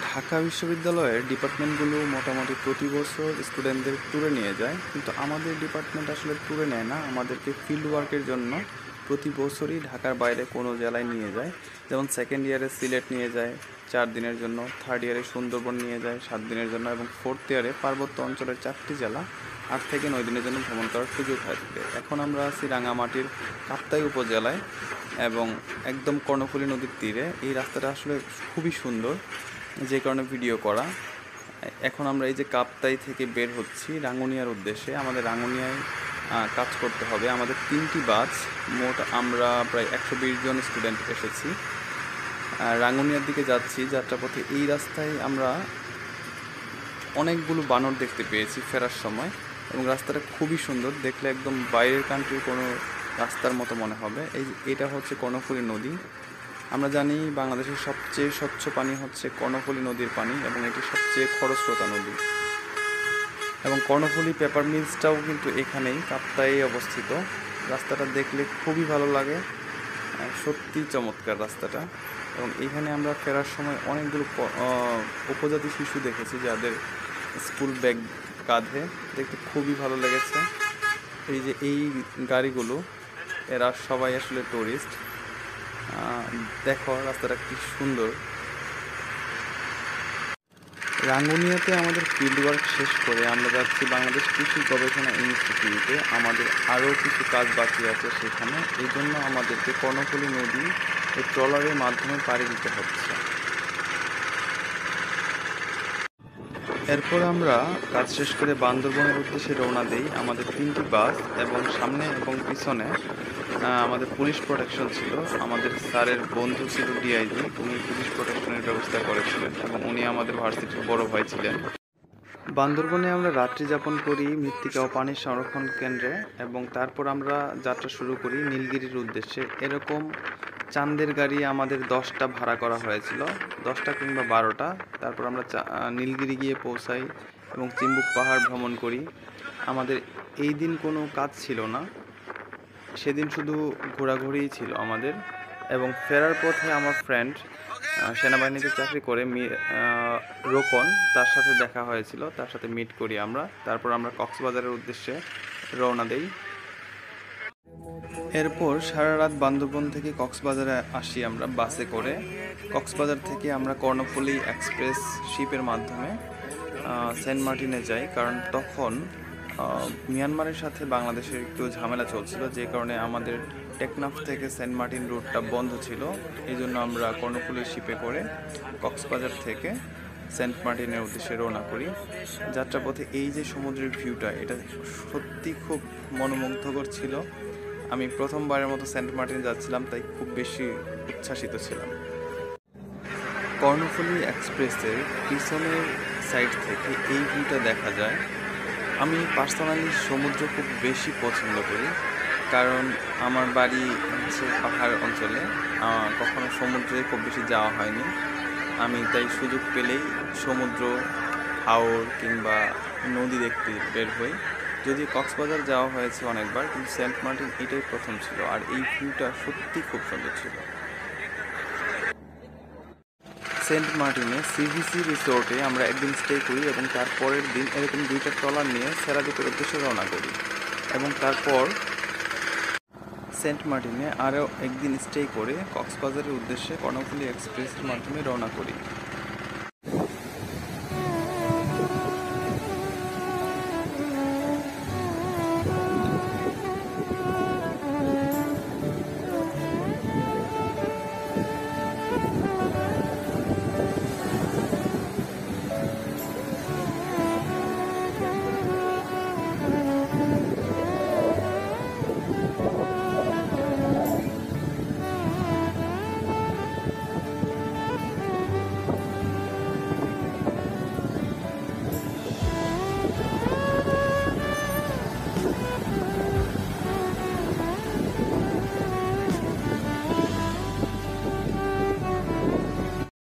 ঢাকা বিশ্ববিদ্যালয়ের ডিপার্টমেন্টগুলো মোটামুটি প্রতি বছর স্টুডেন্টদের ট্যুরে নিয়ে যায়, কিন্তু আমাদের ডিপার্টমেন্ট আসলে ট্যুরে নেয় না, আমাদেরকে ফিল্ড ওয়ার্কের জন্য প্রতি বছরই ঢাকার বাইরে কোনো জেলায় নিয়ে যায়। যেমন সেকেন্ড ইয়ারে সিলেট নিয়ে যায় 4 দিনের জন্য, থার্ড ইয়ারে সুন্দরবন নিয়ে যায় 7 দিনের জন্য, এবং ফোর্থ ইয়ারে পার্বত্য অঞ্চলের 4টি জেলা 8 থেকে 9 দিনের জন্য ভ্রমণ করার সুযোগ হয়ে থাকে। এখন আমরা আছি রাঙামাটির কাপ্তাই উপজেলায় এবং একদম কর্ণফুলী নদীর তীরে। এই রাস্তাটা আসলে খুবই সুন্দর, যে কারণে ভিডিও করা। এখন আমরা এই যে কাপ্তাই থেকে বের হচ্ছি রাঙ্গুনিয়ার উদ্দেশ্যে। আমাদের রাঙ্গুনিয়ায় কাজ করতে হবে। আমাদের 3টি বাস, মোট আমরা প্রায় 120 জন স্টুডেন্ট এসেছি। রাঙ্গুনিয়ার দিকে যাচ্ছি। যাত্রাপথে এই রাস্তায় আমরা অনেকগুলো বানর দেখতে পেয়েছি ফেরার সময়, এবং রাস্তাটা খুবই সুন্দর, দেখলে একদম বাইরের কান্ট্রির কোনো রাস্তার মতো মনে হবে। এটা হচ্ছে কর্ণফুলী নদী। আমরা জানি বাংলাদেশের সবচেয়ে স্বচ্ছ পানি হচ্ছে কর্ণফুলী নদীর পানি, এবং এটি সবচেয়ে খরস্রোতা নদী। এবং কর্ণফুলী পেপার মিলসটাও কিন্তু এখানেই কাপ্তাই অবস্থিত। রাস্তাটা দেখলে খুবই ভালো লাগে, সত্যি চমৎকার রাস্তাটা। এবং এখানে আমরা ফেরার সময় অনেকগুলো উপজাতি শিশু দেখেছি যাদের স্কুল ব্যাগ কাঁধে, দেখতে খুবই ভালো লেগেছে। এই যে এই গাড়িগুলো, এরা সবাই আসলে টুরিস্ট। দেখো রাস্তাটা কি সুন্দর। রাঙ্গুনিয়াতে আমাদের ফিল্ড ওয়ার্ক শেষ করে আমরা যাচ্ছি বাংলাদেশ কৃষি গবেষণা ইনস্টিটিউটে। আমাদের আরও কিছু কাজ বাকি আছে সেখানে, এই জন্য আমাদেরকে কর্ণফুলী নদী এই ট্রলারের মাধ্যমে পাড়ি দিতে হচ্ছে। এরপর আমরা কাজ শেষ করে বান্দরবনের উদ্দেশ্যে রওনা দিই। আমাদের 3টি বাস, এবং সামনে এবং পিছনে আমাদের পুলিশ প্রোটেকশন ছিল। আমাদের স্যারের বন্ধু ছিল ডিআইজি, উনি পুলিশ প্রোটেকশনের ব্যবস্থা করেছিলেন, এবং উনি আমাদের ভার্সিটির বড় ভাই ছিলেন। বান্দরবনে আমরা রাত্রি যাপন করি মৃত্তিকা ও পানির সংরক্ষণ কেন্দ্রে, এবং তারপর আমরা যাত্রা শুরু করি নীলগিরির উদ্দেশ্যে। এরকম চাঁদের গাড়ি আমাদের 10টা ভাড়া করা হয়েছিল, 10টা কিংবা 12টা। তারপর আমরা নীলগিরি গিয়ে পৌঁছাই এবং চিম্বুক পাহাড় ভ্রমণ করি। আমাদের এই দিন কোনো কাজ ছিল না, সেদিন শুধু ঘোরাঘুরিই ছিল আমাদের। এবং ফেরার পথে আমার ফ্রেন্ড সেনাবাহিনীতে চাকরি করে রোকন, তার সাথে দেখা হয়েছিল, তার সাথে মিট করি আমরা। তারপর আমরা কক্সবাজারের উদ্দেশ্যে রওনা দেই। এরপর সারা রাত বান্দরবন থেকে কক্সবাজারে আসি আমরা বাসে করে। কক্সবাজার থেকে আমরা কর্ণফুলী এক্সপ্রেস শিপের মাধ্যমে সেন্ট মার্টিনে যাই, কারণ তখন মিয়ানমারের সাথে বাংলাদেশের একটু ঝামেলা চলছিল, যে কারণে আমাদের টেকনাফ থেকে সেন্ট মার্টিন রুটটা বন্ধ ছিল। এই জন্য আমরা কর্ণফুলীর শিপে করে কক্সবাজার থেকে সেন্ট মার্টিনের উদ্দেশ্যে রওনা করি। যাত্রাপথে এই যে সমুদ্রের ভিউটা, এটা সত্যি খুব মনোমুগ্ধকর ছিল। আমি প্রথমবারের মতো সেন্ট মার্টিন যাচ্ছিলাম, তাই খুব বেশি উচ্ছ্বাসিত ছিলাম। কর্ণফুলী এক্সপ্রেসের পিছনের সাইড থেকে এই ভিউটা দেখা যায়। আমি পার্সোনালি সমুদ্র খুব বেশি পছন্দ করি, কারণ আমার বাড়ি হচ্ছে পাহাড় অঞ্চলে, কখনো সমুদ্রে খুব বেশি যাওয়া হয়নি। আমি তাই সুযোগ পেলেই সমুদ্র, হাওর কিংবা নদী দেখতে বের হই। যদি কক্সবাজার যাওয়া হয়েছে অনেকবার, কিন্তু সেন্ট মার্টিন এটাই প্রথম ছিল, আর এই ভিউটা সত্যি খুব সুন্দর ছিল। সেন্ট মার্টিনে সিভিসি রিসোর্টে আমরা একদিন স্টে করি, এবং তারপরের দিন এরকম 2টা ট্রলার নিয়ে সেরাদ্বীপের উদ্দেশ্যে রওনা করি, এবং তারপর সেন্ট মার্টিনে আরও একদিন স্টে করে কক্সবাজারের উদ্দেশ্যে কর্ণফুলী এক্সপ্রেসের মাধ্যমে রওনা করি।